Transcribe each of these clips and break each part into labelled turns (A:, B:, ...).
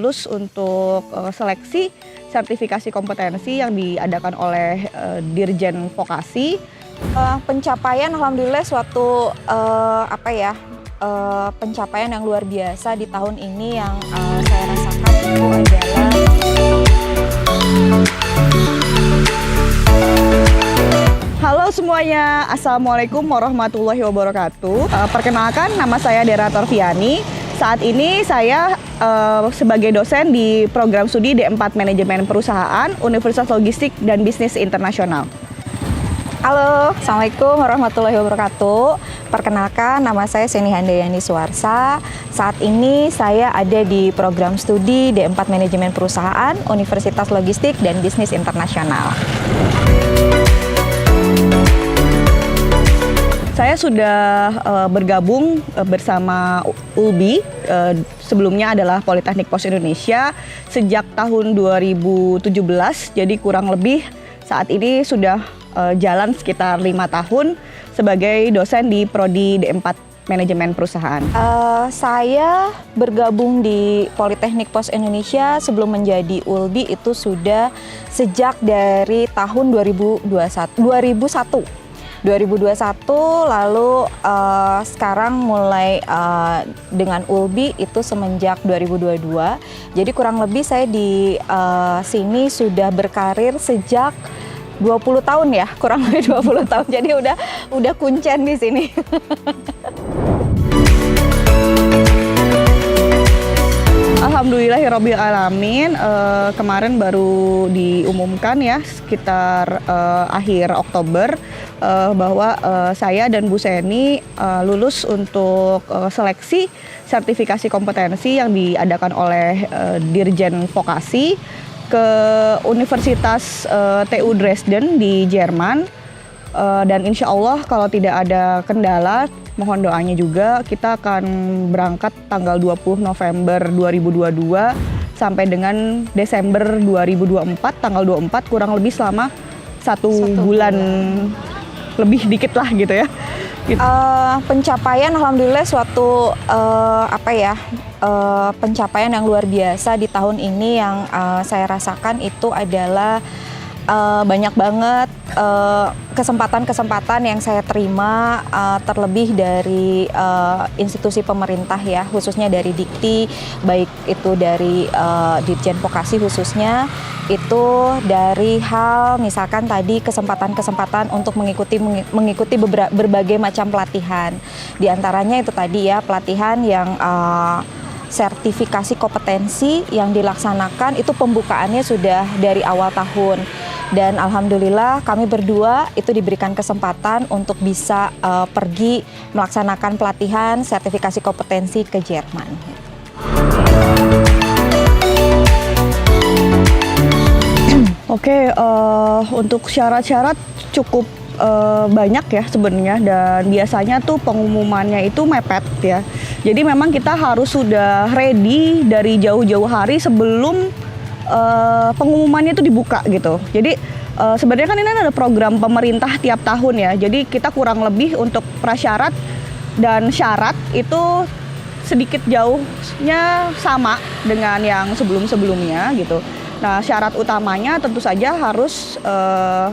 A: lulus untuk seleksi sertifikasi kompetensi yang diadakan oleh Dirjen Vokasi.
B: Pencapaian alhamdulillah suatu pencapaian yang luar biasa di tahun ini yang saya rasakan itu adalah
A: Halo semuanya, Assalamualaikum warahmatullahi wabarakatuh. Perkenalkan, nama saya Dera Torviani. Saat ini saya sebagai dosen di program studi D4 Manajemen Perusahaan, Universitas Logistik dan Bisnis Internasional.
B: Halo, Assalamualaikum warahmatullahi wabarakatuh. Perkenalkan, nama saya Seni Handayani Suwarsa. Saat ini saya ada di program studi D4 Manajemen Perusahaan, Universitas Logistik dan Bisnis Internasional.
A: Saya sudah bergabung bersama ULBI, sebelumnya adalah Politeknik Pos Indonesia, sejak tahun 2017, jadi kurang lebih saat ini sudah jalan sekitar 5 tahun sebagai dosen di Prodi D4 Manajemen Perusahaan.
B: Saya bergabung di Politeknik Pos Indonesia sebelum menjadi ULBI itu sudah sejak dari tahun 2001, lalu sekarang mulai dengan ULBI itu semenjak 2022. Jadi kurang lebih saya di sini sudah berkarir sejak 20 tahun ya, kurang lebih 20 tahun. Jadi udah kuncen di sini.
A: Alhamdulillahirabbil alamin, kemarin baru diumumkan ya sekitar akhir Oktober bahwa saya dan Bu Seni lulus untuk seleksi sertifikasi kompetensi yang diadakan oleh Dirjen Vokasi ke Universitas TU Dresden di Jerman. Dan insya Allah kalau tidak ada kendala, mohon doanya juga, kita akan berangkat tanggal 20 November 2022 sampai dengan Desember 2024, tanggal 24, kurang lebih selama satu bulan lebih dikit lah gitu ya. Gitu.
B: Pencapaian alhamdulillah suatu pencapaian yang luar biasa di tahun ini yang saya rasakan itu adalah banyak banget kesempatan-kesempatan yang saya terima, terlebih dari institusi pemerintah ya, khususnya dari Dikti, baik itu dari Dirjen Vokasi khususnya, itu dari hal misalkan tadi kesempatan-kesempatan untuk mengikuti berbagai macam pelatihan. Di antaranya itu tadi ya, pelatihan yang sertifikasi kompetensi yang dilaksanakan itu pembukaannya sudah dari awal tahun. Dan alhamdulillah kami berdua itu diberikan kesempatan untuk bisa pergi melaksanakan pelatihan sertifikasi kompetensi ke Jerman.
A: Oke, untuk syarat-syarat cukup banyak ya sebenarnya, dan biasanya tuh pengumumannya itu mepet ya. Jadi memang kita harus sudah ready dari jauh-jauh hari sebelum pengumumannya itu dibuka gitu. Jadi sebenarnya kan ini ada program pemerintah tiap tahun ya. Jadi kita kurang lebih untuk prasyarat dan syarat itu sedikit jauhnya sama dengan yang sebelum-sebelumnya gitu. Nah, syarat utamanya tentu saja harus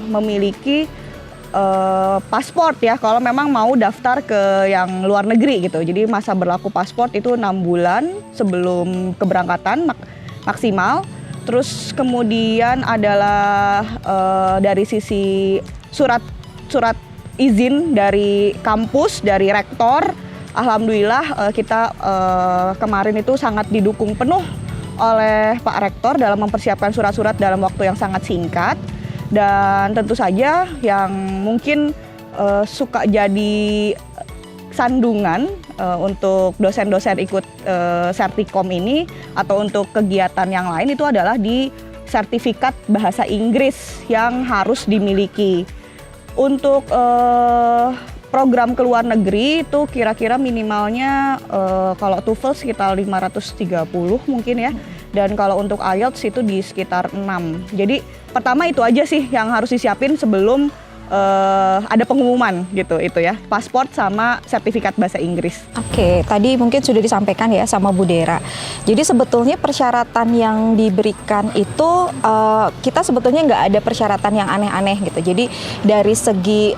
A: memiliki paspor ya, kalau memang mau daftar ke yang luar negeri gitu. Jadi masa berlaku paspor itu 6 bulan sebelum keberangkatan maksimal. Terus kemudian adalah dari sisi surat izin dari kampus, dari rektor. Alhamdulillah kita kemarin itu sangat didukung penuh oleh Pak Rektor dalam mempersiapkan surat-surat dalam waktu yang sangat singkat. Dan tentu saja yang mungkin suka jadi sandungan untuk dosen-dosen ikut Sertikom ini atau untuk kegiatan yang lain itu adalah di sertifikat bahasa Inggris yang harus dimiliki. Untuk program ke luar negeri itu kira-kira minimalnya kalau TOEFL sekitar 530 mungkin ya. Dan kalau untuk IELTS itu di sekitar 6. Jadi pertama itu aja sih yang harus disiapin sebelum ada pengumuman gitu itu ya, paspor sama sertifikat bahasa Inggris.
B: Oke, tadi mungkin sudah disampaikan ya sama Bu Dera. Jadi sebetulnya persyaratan yang diberikan itu kita sebetulnya nggak ada persyaratan yang aneh-aneh gitu. Jadi dari segi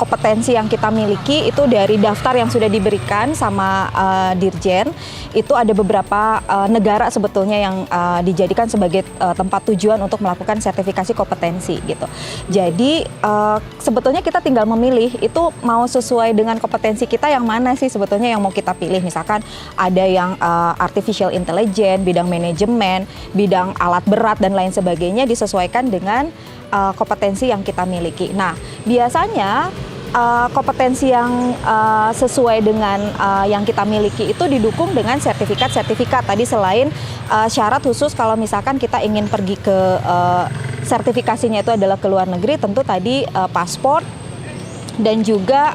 B: kompetensi yang kita miliki itu dari daftar yang sudah diberikan sama Dirjen, itu ada beberapa negara sebetulnya yang dijadikan sebagai tempat tujuan untuk melakukan sertifikasi kompetensi gitu. Jadi sebetulnya kita tinggal memilih itu mau sesuai dengan kompetensi kita yang mana sih sebetulnya yang mau kita pilih. Misalkan ada yang artificial intelligence, bidang manajemen, bidang alat berat dan lain sebagainya disesuaikan dengan kompetensi yang kita miliki. Nah, biasanya kompetensi yang sesuai dengan yang kita miliki itu didukung dengan sertifikat-sertifikat. Tadi selain syarat khusus kalau misalkan kita ingin pergi ke sertifikasinya itu adalah ke luar negeri, tentu tadi paspor dan juga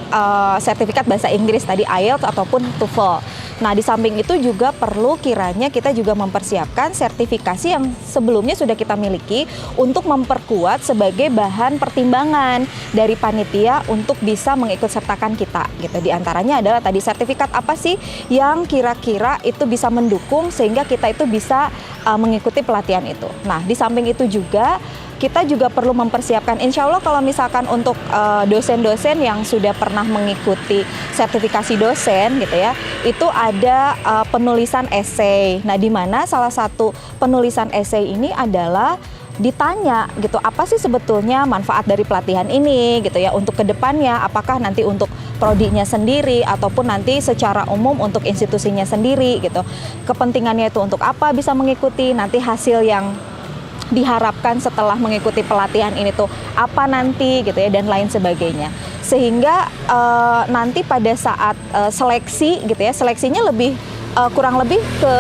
B: sertifikat bahasa Inggris tadi IELTS ataupun TOEFL. Nah, di samping itu juga perlu kiranya kita juga mempersiapkan sertifikasi yang sebelumnya sudah kita miliki untuk memperkuat sebagai bahan pertimbangan dari panitia untuk bisa mengikut sertakan kita gitu. Di antaranya adalah tadi sertifikat apa sih yang kira-kira itu bisa mendukung sehingga kita itu bisa mengikuti pelatihan itu. Nah, di samping itu juga kita juga perlu mempersiapkan, insya Allah kalau misalkan untuk dosen-dosen yang sudah pernah mengikuti sertifikasi dosen gitu ya, itu ada penulisan esai. Nah, di mana salah satu penulisan esai ini adalah ditanya gitu, apa sih sebetulnya manfaat dari pelatihan ini gitu ya untuk kedepannya, apakah nanti untuk prodinya sendiri ataupun nanti secara umum untuk institusinya sendiri gitu. Kepentingannya itu untuk apa bisa mengikuti, nanti hasil yang diharapkan setelah mengikuti pelatihan ini tuh apa nanti gitu ya dan lain sebagainya, sehingga nanti pada saat seleksi gitu ya, seleksinya lebih kurang lebih ke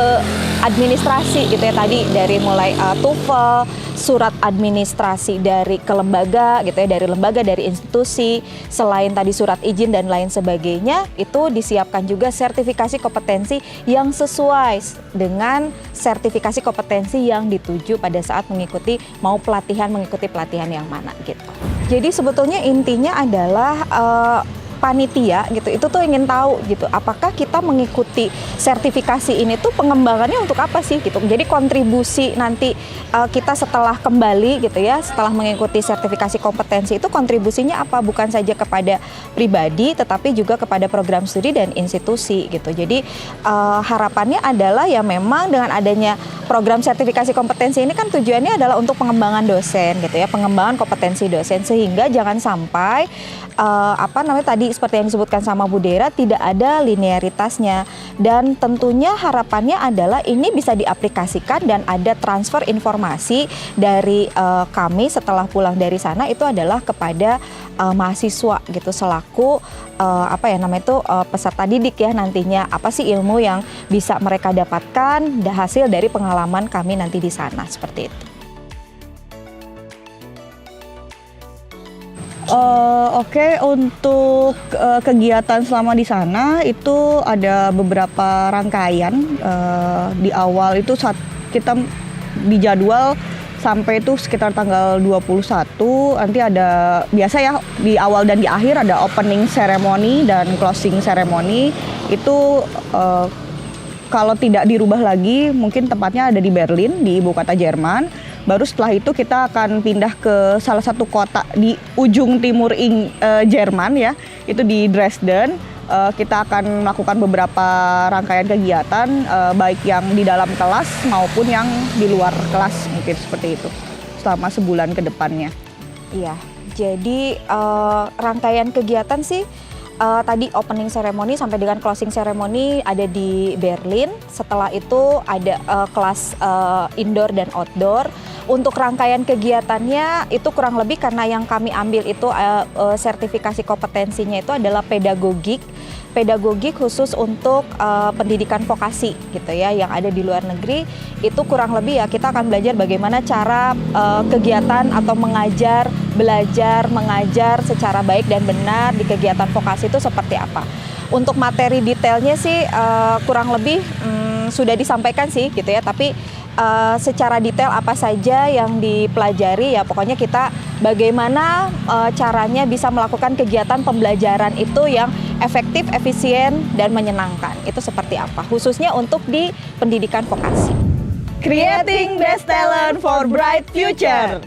B: administrasi gitu ya, tadi dari mulai TOEFL, surat administrasi dari ke lembaga gitu ya, dari lembaga, dari institusi, selain tadi surat izin dan lain sebagainya, itu disiapkan juga sertifikasi kompetensi yang sesuai dengan sertifikasi kompetensi yang dituju pada saat mengikuti mengikuti pelatihan yang mana gitu. Jadi sebetulnya intinya adalah panitia gitu, itu tuh ingin tahu gitu, apakah kita mengikuti sertifikasi ini tuh pengembangannya untuk apa sih gitu. Jadi kontribusi nanti kita setelah kembali gitu ya, setelah mengikuti sertifikasi kompetensi itu kontribusinya apa, bukan saja kepada pribadi tetapi juga kepada program studi dan institusi gitu. Jadi harapannya adalah ya memang dengan adanya program sertifikasi kompetensi ini kan tujuannya adalah untuk pengembangan dosen gitu ya, pengembangan kompetensi dosen, sehingga jangan sampai tadi seperti yang disebutkan sama Bu Dera, tidak ada linearitasnya, dan tentunya harapannya adalah ini bisa diaplikasikan dan ada transfer informasi dari kami setelah pulang dari sana itu adalah kepada mahasiswa gitu, selaku peserta didik ya, nantinya apa sih ilmu yang bisa mereka dapatkan hasil dari pengalaman kami nanti di sana, seperti itu.
A: Oke, untuk kegiatan selama di sana itu ada beberapa rangkaian. Di awal itu saat kita dijadwal sampai itu sekitar tanggal 21, nanti ada biasa ya di awal dan di akhir ada opening ceremony dan closing ceremony. Itu kalau tidak dirubah lagi mungkin tempatnya ada di Berlin, di ibu kota Jerman. Baru setelah itu kita akan pindah ke salah satu kota di ujung timur Jerman ya, itu di Dresden. Kita akan melakukan beberapa rangkaian kegiatan, baik yang di dalam kelas maupun yang di luar kelas, mungkin seperti itu, selama sebulan ke depannya.
B: Iya, jadi rangkaian kegiatan sih tadi opening ceremony sampai dengan closing ceremony ada di Berlin. Setelah itu ada kelas indoor dan outdoor. Untuk rangkaian kegiatannya itu kurang lebih, karena yang kami ambil itu sertifikasi kompetensinya itu adalah pedagogik khusus untuk pendidikan vokasi gitu ya, yang ada di luar negeri. Itu kurang lebih ya kita akan belajar bagaimana cara kegiatan atau belajar mengajar secara baik dan benar di kegiatan vokasi itu seperti apa. Untuk materi detailnya sih kurang lebih sudah disampaikan sih gitu ya, tapi secara detail apa saja yang dipelajari, ya pokoknya kita bagaimana caranya bisa melakukan kegiatan pembelajaran itu yang efektif, efisien, dan menyenangkan. Itu seperti apa, khususnya untuk di pendidikan vokasi.
A: Creating best talent for bright future.